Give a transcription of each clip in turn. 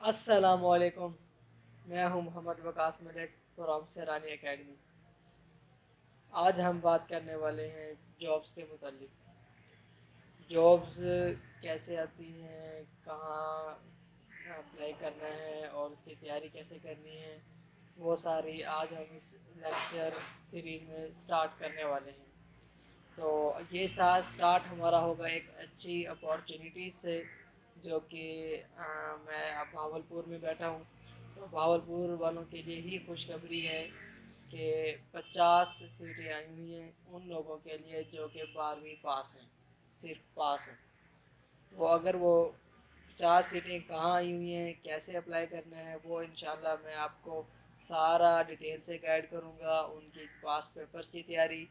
अस्सलामुअलैकुम। मैं हूं मोहम्मद वकास मलिक फ्रॉम सरानी एकेडमी। आज हम बात करने वाले हैं जॉब्स के मुतालिक। जॉब्स कैसे आती हैं, कहाँ अप्लाई करना है और उसकी तैयारी कैसे करनी है, वो सारी आज हम इस लेक्चर सीरीज़ में स्टार्ट करने वाले हैं। तो ये साथ स्टार्ट हमारा होगा एक अच्छी अपॉर्चुनिटी से, जो कि मैं अब भावलपुर में बैठा हूँ। तो भावलपुर वालों के लिए ही खुशखबरी है कि 50 सीटें आई हुई हैं उन लोगों के लिए जो कि 12वीं पास हैं, सिर्फ पास हैं। वो अगर वो 50 सीटें कहाँ आई हुई हैं, कैसे अप्लाई करना है, वो इंशाल्लाह मैं आपको सारा डिटेल से गाइड करूँगा। उनकी पास पेपर्स की तैयारी,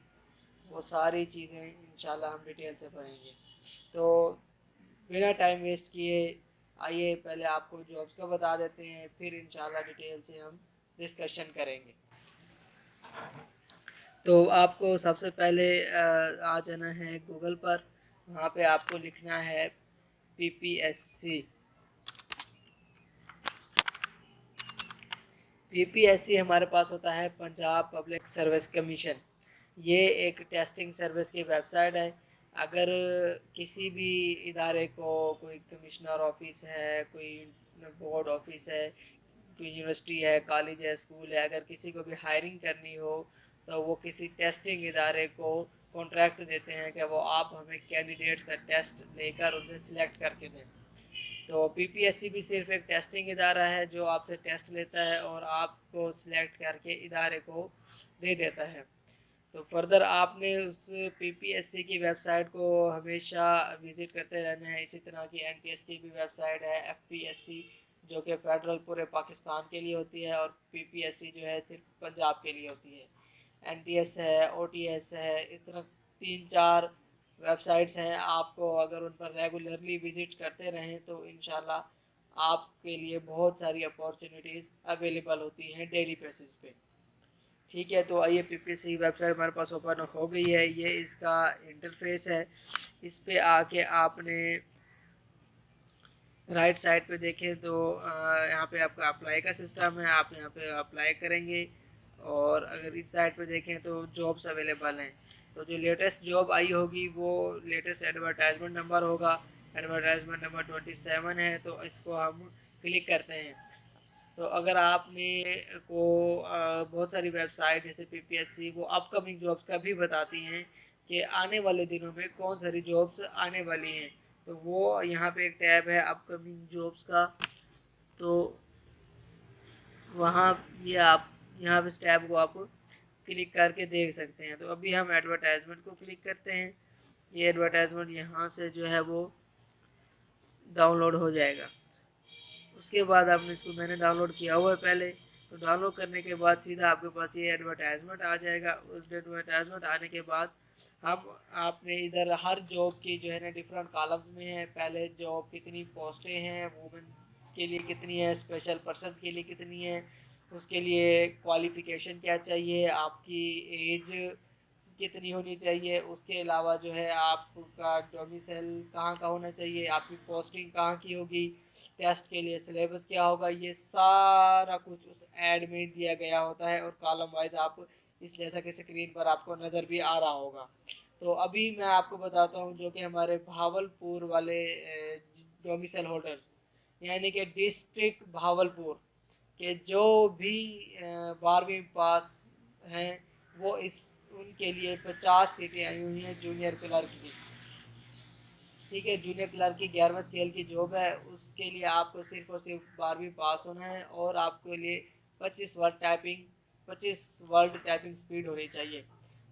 वो सारी चीज़ें इंशाल्लाह हम डिटेल से पढ़ेंगे। तो बिना टाइम वेस्ट किए आइए पहले आपको जॉब्स का बता देते हैं, फिर इंशाल्लाह डिटेल से हम डिस्कशन करेंगे। तो आपको सबसे पहले आ जाना है गूगल पर। वहाँ पे आपको लिखना है पीपीएससी। पीपीएससी हमारे पास होता है पंजाब पब्लिक सर्विस कमीशन। ये एक टेस्टिंग सर्विस की वेबसाइट है। अगर किसी भी इदारे को कोई कमिश्नर ऑफिस है, कोई बोर्ड ऑफिस है, कोई यूनिवर्सिटी है, कॉलेज है, स्कूल है, अगर किसी को भी हायरिंग करनी हो तो वो किसी टेस्टिंग इदारे को कॉन्ट्रैक्ट देते हैं कि वो आप हमें कैंडिडेट्स का टेस्ट लेकर उन्हें सिलेक्ट करके दें। तो पीपीएससी भी सिर्फ एक टेस्टिंग इदारा है जो आपसे टेस्ट लेता है और आपको सिलेक्ट करके इदारे को दे देता है। तो फर्दर आपने उस पीपीएससी की वेबसाइट को हमेशा विज़िट करते रहना है। इसी तरह की एनटीएस की भी वेबसाइट है, एफपीएससी, जो कि फेडरल पूरे पाकिस्तान के लिए होती है, और पीपीएससी जो है सिर्फ पंजाब के लिए होती है। एनटीएस है, ओटीएस है, इस तरह 3-4 वेबसाइट्स हैं। आपको अगर उन पर रेगुलरली विज़िट करते रहें तो इंशाल्लाह आपके लिए बहुत सारी अपॉर्चुनिटीज़ अवेलेबल होती हैं डेली बेसिस पे। ठीक है, तो आइए पीपीएससी वेबसाइट हमारे पास ओपन हो गई है। ये इसका इंटरफेस है। इस पे आके आपने राइट साइड पे देखें तो यहाँ पे आपका अप्लाई का सिस्टम है, आप यहाँ पे अप्लाई करेंगे। और अगर इस साइड पे देखें तो जॉब्स अवेलेबल हैं। तो जो लेटेस्ट जॉब आई होगी वो लेटेस्ट एडवर्टाइजमेंट नंबर होगा। एडवर्टाइजमेंट नंबर 27 है, तो इसको हम क्लिक करते हैं। तो अगर आपने को बहुत सारी वेबसाइट जैसे पीपीएससी वो अपकमिंग जॉब्स का भी बताती हैं कि आने वाले दिनों में कौन सारी जॉब्स आने वाली हैं। तो वो यहाँ पे एक टैब है अपकमिंग जॉब्स का। तो वहाँ ये आप यहाँ पे इस टैब को आप क्लिक करके देख सकते हैं। तो अभी हम एडवर्टाइजमेंट को क्लिक करते हैं। ये एडवर्टाइजमेंट यहाँ से जो है वो डाउनलोड हो जाएगा। उसके बाद आपने इसको, मैंने डाउनलोड किया हुआ है पहले, तो डाउनलोड करने के बाद सीधा आपके पास ये एडवर्टाइजमेंट आ जाएगा। उस एडवर्टाइजमेंट आने के बाद हम आपने इधर हर जॉब की जो है ना डिफरेंट कॉलम्स में है। पहले जॉब कितनी पोस्टें हैं, वुमेन्स के लिए कितनी है, स्पेशल पर्सन्स के लिए कितनी है, उसके लिए क्वालिफ़िकेशन क्या चाहिए, आपकी एज कितनी होनी चाहिए, उसके अलावा जो है आपका डोमिसाइल कहाँ का होना चाहिए, आपकी पोस्टिंग कहाँ की होगी, टेस्ट के लिए सिलेबस क्या होगा, ये सारा कुछ उस ऐड में दिया गया होता है। और कॉलम वाइज आप इस जैसा कि स्क्रीन पर आपको नज़र भी आ रहा होगा। तो अभी मैं आपको बताता हूँ जो कि हमारे भावलपुर वाले डोमिसाइल होल्डर्स, यानी कि डिस्ट्रिक्ट भावलपुर के जो भी 12वीं पास हैं, वो इस उनके लिए 50 सीटें आई हुई हैं जूनियर क्लर्क की। ठीक है, जूनियर क्लर्क की 11वें स्केल की जॉब है। उसके लिए आपको सिर्फ और सिर्फ 12वीं पास होना है और आपके लिए 25 वर्ड टाइपिंग स्पीड होनी चाहिए।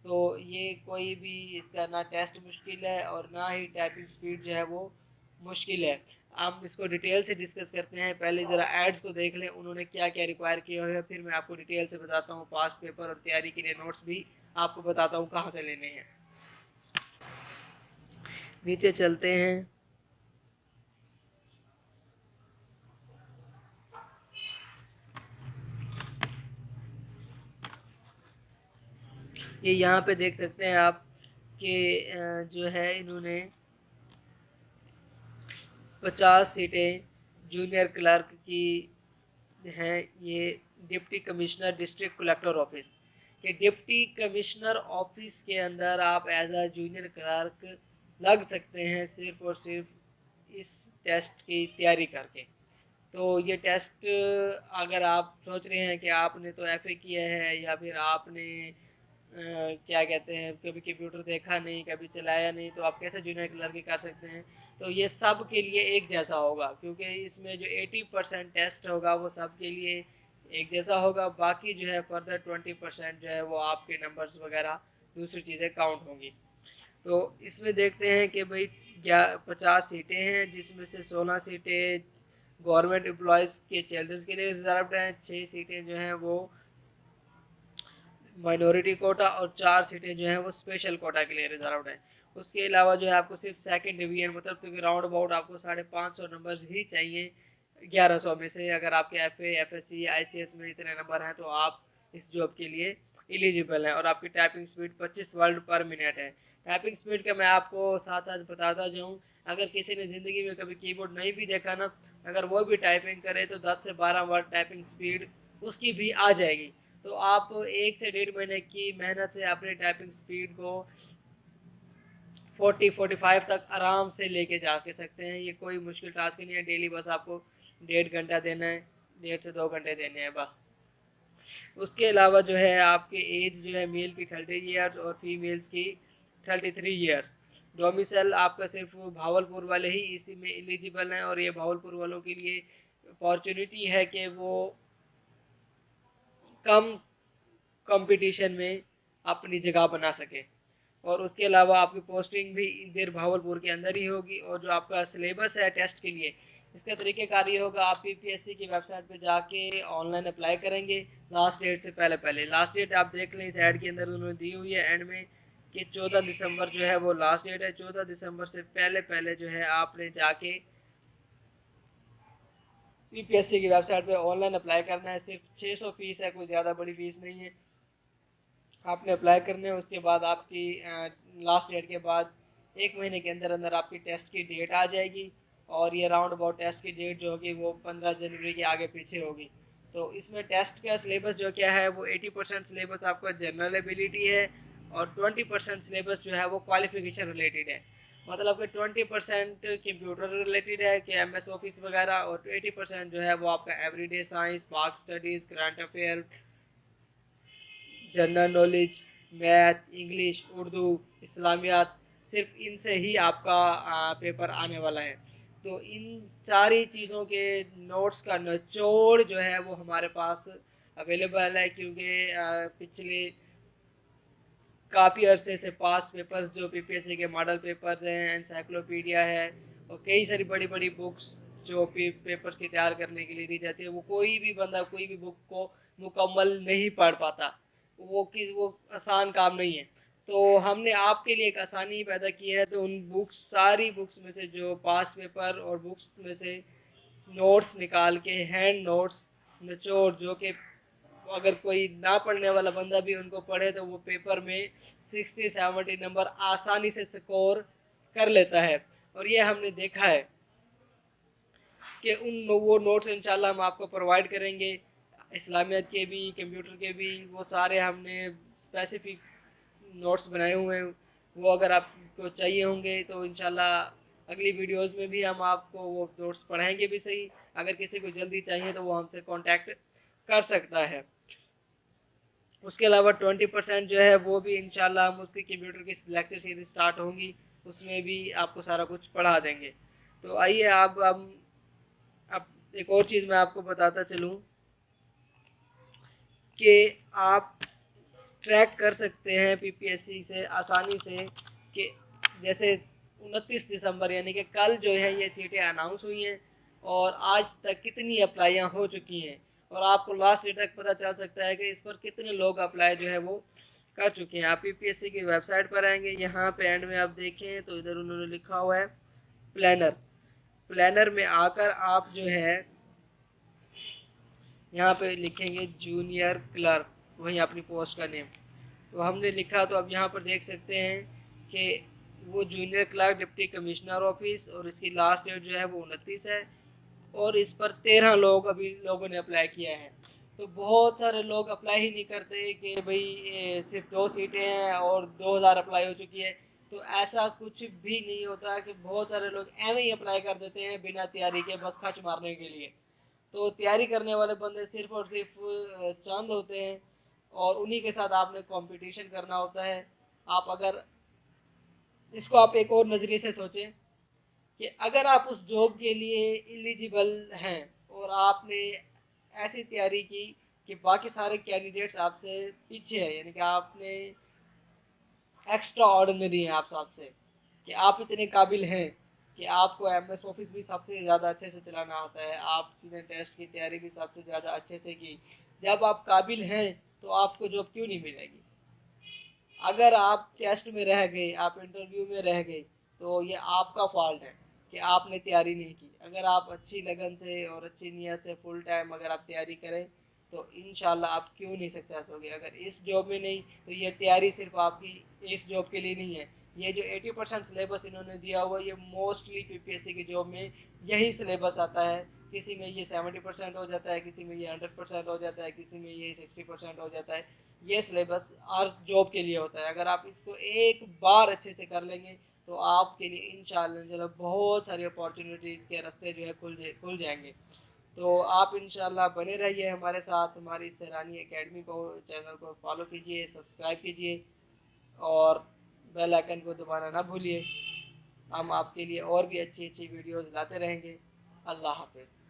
तो ये कोई भी इसका ना टेस्ट मुश्किल है और ना ही टाइपिंग स्पीड जो है वो मुश्किल है। हम इसको डिटेल से डिस्कस करते हैं। पहले ज़रा एड्स को देख लें उन्होंने क्या क्या रिक्वायर किया हुआ है, फिर मैं आपको डिटेल से बताता हूँ। पास्ट पेपर और तैयारी के लिए नोट्स भी आपको बताता हूँ कहाँ से लेने हैं। नीचे चलते हैं। ये यहाँ पे देख सकते हैं आप कि जो है इन्होंने 50 सीटें जूनियर क्लर्क की हैं ये deputy commissioner district collector office के डिप्टी कमिश्नर ऑफिस के अंदर आप एज अ जूनियर क्लर्क लग सकते हैं सिर्फ और सिर्फ इस टेस्ट की तैयारी करके। तो ये टेस्ट अगर आप सोच रहे हैं कि आपने तो एफए किया है या फिर आपने क्या कहते हैं कभी कंप्यूटर देखा नहीं, कभी चलाया नहीं, तो आप कैसे जूनियर क्लर्क कर सकते हैं। तो ये सब के लिए एक जैसा होगा, क्योंकि इसमें जो 80% टेस्ट होगा वो सब के लिए एक जैसा होगा। बाकी जो है फर्दर 20% जो है वो आपके नंबर्स वगैरह दूसरी चीज़ें काउंट होंगी। तो इसमें देखते हैं कि भाई 50 सीटें हैं, जिसमें से 16 सीटें गवर्नमेंट एम्प्लॉयज़ के चिल्ड्रंस के लिए रिजर्व्ड हैं, 6 सीटें जो हैं वो माइनॉरिटी कोटा और 4 सीटें जो हैं वो स्पेशल कोटा के लिए रिजर्व्ड हैं। उसके अलावा जो है आपको सिर्फ सेकंड डिवीजन मतलब तो राउंड अबाउट आपको 550 नंबर ही चाहिए 1100 में से। अगर आपके एफए, एफएससी, आईसीएस में इतने नंबर हैं तो आप इस जॉब के लिए एलिजिबल हैं। और आपकी टाइपिंग स्पीड 25 वर्ड पर मिनट है। टाइपिंग स्पीड का मैं आपको साथ साथ बताता जाऊँ, अगर किसी ने ज़िंदगी में कभी कीबोर्ड नहीं भी देखा ना, अगर वो भी टाइपिंग करे तो 10 से 12 वर्ड टाइपिंग स्पीड उसकी भी आ जाएगी। तो आप 1 से 1.5 महीने की मेहनत से अपनी टाइपिंग स्पीड को 40-45 तक आराम से लेके जा के सकते हैं। ये कोई मुश्किल टास्क नहीं है। डेली बस आपको 1.5 घंटा देना है, 1.5 से 2 घंटे देने हैं बस। उसके अलावा जो है आपके एज जो है मेल की 30 ईयर्स और फीमेल्स की 33 ईयर्स। डोमिसाइल आपका सिर्फ भावलपुर वाले ही इसी में एलिजिबल हैं, और ये भावलपुर वालों के लिए अपॉर्चुनिटी है कि वो कम कंपटीशन में अपनी जगह बना सके। और उसके अलावा आपकी पोस्टिंग भी इधर भावलपुर के अंदर ही होगी। और जो आपका सिलेबस है टेस्ट के लिए, इसका तरीक़ेकार ये होगा, आप पीपीएससी की वेबसाइट पे जाके ऑनलाइन अप्लाई करेंगे लास्ट डेट से पहले पहले। लास्ट डेट आप देख लें इस ऐड के अंदर उन्होंने दी हुई है एंड में कि 14 दिसंबर जो है वो लास्ट डेट है। 14 दिसंबर से पहले पहले जो है आपने जाके पीपीएससी की वेबसाइट पे ऑनलाइन अप्लाई करना है। सिर्फ 600 फीस है, कोई ज़्यादा बड़ी फीस नहीं है। आपने अप्लाई करने है, उसके बाद आपकी लास्ट डेट के बाद 1 महीने के अंदर अंदर आपकी टेस्ट की डेट आ जाएगी। और ये राउंड अबाउट टेस्ट की डेट जो होगी वो 15 जनवरी के आगे पीछे होगी। तो इसमें टेस्ट का सिलेबस जो क्या है वो 80% सिलेबस आपका जनरल एबिलिटी है और 20% सिलेबस जो है वो क्वालिफिकेशन रिलेटेड है। मतलब कि 20% कंप्यूटर रिलेटेड है कि एमएस ऑफिस वगैरह, और 80% जो है वो आपका everyday science, marks studies, current affair, general knowledge, math, English, Urdu, Islamiyat, सिर्फ इनसे ही आपका पेपर आने वाला है। तो इन सारी चीज़ों के नोट्स का निचोड़ जो है वो हमारे पास अवेलेबल है, क्योंकि पिछले काफ़ी अरसे से पास पेपर्स जो पीपीएससी के मॉडल पेपर्स हैं, एनसाइक्लोपीडिया है और कई सारी बड़ी बड़ी बुक्स जो पेपर्स की तैयार करने के लिए दी जाती है, वो कोई भी बंदा कोई भी बुक को मुकम्मल नहीं पढ़ पाता। वो आसान काम नहीं है। तो हमने आपके लिए एक आसानी पैदा की है। तो उन बुक्स, सारी बुक्स में से जो पास पेपर और बुक्स में से नोट्स निकाल के, हैंड नोट्स निचोड़, जो कि अगर कोई ना पढ़ने वाला बंदा भी उनको पढ़े तो वो पेपर में 60-70 नंबर आसानी से स्कोर कर लेता है। और ये हमने देखा है कि वो नोट्स इंशाल्लाह हम आपको प्रोवाइड करेंगे। इस्लामियत के भी, कंप्यूटर के भी, वो सारे हमने स्पेसिफिक नोट्स बनाए हुए हैं। वो अगर आपको चाहिए होंगे तो इंशाल्लाह अगली वीडियोस में भी हम आपको वो नोट्स पढ़ाएंगे भी सही। अगर किसी को जल्दी चाहिए तो वो हमसे कांटेक्ट कर सकता है। उसके अलावा 20% जो है वो भी इंशाल्लाह हम उसकी कंप्यूटर की लेक्चर सीरीज स्टार्ट होंगी, उसमें भी आपको सारा कुछ पढ़ा देंगे। तो आइए अब एक और चीज़ मैं आपको बताता चलूँ कि आप ट्रैक कर सकते हैं पीपीएससी से आसानी से कि जैसे 29 दिसंबर यानी कि कल जो है ये सीटें अनाउंस हुई हैं और आज तक कितनी अप्लाइयाँ हो चुकी हैं, और आपको लास्ट डेट तक पता चल सकता है कि इस पर कितने लोग अप्लाई जो है वो कर चुके हैं। आप पीपीएससी की वेबसाइट पर आएंगे, यहाँ पे एंड में आप देखें तो इधर उन्होंने लिखा हुआ है प्लानर। प्लानर में आकर आप जो है यहाँ पे लिखेंगे जूनियर क्लर्क, वहीं अपनी पोस्ट का नेम तो हमने लिखा। तो अब यहाँ पर देख सकते हैं कि वो junior clerk deputy commissioner office, और इसकी लास्ट डेट जो है वो 29 है। और इस पर 13 लोगों ने अप्लाई किया है। तो बहुत सारे लोग अप्लाई ही नहीं करते कि भाई सिर्फ 2 सीटें हैं और 2000 अप्लाई हो चुकी है। तो ऐसा कुछ भी नहीं होता कि बहुत सारे लोग ऐਵੇਂ ही अप्लाई कर देते हैं बिना तैयारी के, बस खच मारने के लिए। तो तैयारी करने वाले बंदे सिर्फ और सिर्फ चंद होते हैं और उन्हीं के साथ आपने कंपटीशन करना होता है। आप अगर इसको आप एक और नज़रिए से सोचें कि अगर आप उस जॉब के लिए एलिजिबल हैं और आपने ऐसी तैयारी की कि बाकी सारे कैंडिडेट्स आपसे पीछे हैं, यानी कि आपने एक्स्ट्रा ऑर्डिनरी हैं आप सबसे, कि आप इतने काबिल हैं कि आपको एमएस ऑफिस भी सबसे ज़्यादा अच्छे से चलाना आता है, आपने टेस्ट की तैयारी भी सबसे ज़्यादा अच्छे से की। जब आप काबिल हैं तो आपको जॉब क्यों नहीं मिलेगी? अगर आप टेस्ट में रह गए, आप इंटरव्यू में रह गए, तो ये आपका फॉल्ट है कि आपने तैयारी नहीं की। अगर आप अच्छी लगन से और अच्छी नीयत से फुल टाइम अगर आप तैयारी करें तो इंशाल्लाह आप क्यों नहीं सक्सेस होगे। अगर इस जॉब में नहीं तो ये तैयारी सिर्फ आपकी इस जॉब के लिए नहीं है। ये जो 80% सिलेबस इन्होंने दिया हुआ, ये मोस्टली पीपीएससी की जॉब में यही सिलेबस आता है। किसी में ये 70% हो जाता है, किसी में ये 100% हो जाता है, किसी में ये 60% हो जाता है। ये सिलेबस हर जॉब के लिए होता है। अगर आप इसको एक बार अच्छे से कर लेंगे तो आपके लिए इंशाल्लाह बहुत सारी अपॉर्चुनिटीज़ के रास्ते जो है खुल जाएंगे। तो आप इंशाल्लाह बने रहिए हमारे साथ, हमारी सैलानी एकेडमी को चैनल को फॉलो कीजिए, सब्सक्राइब कीजिए और बेल आइकन को दबाना ना भूलिए। हम आपके लिए और भी अच्छी अच्छी वीडियोज़ लाते रहेंगे। अल्लाह हाफिज़।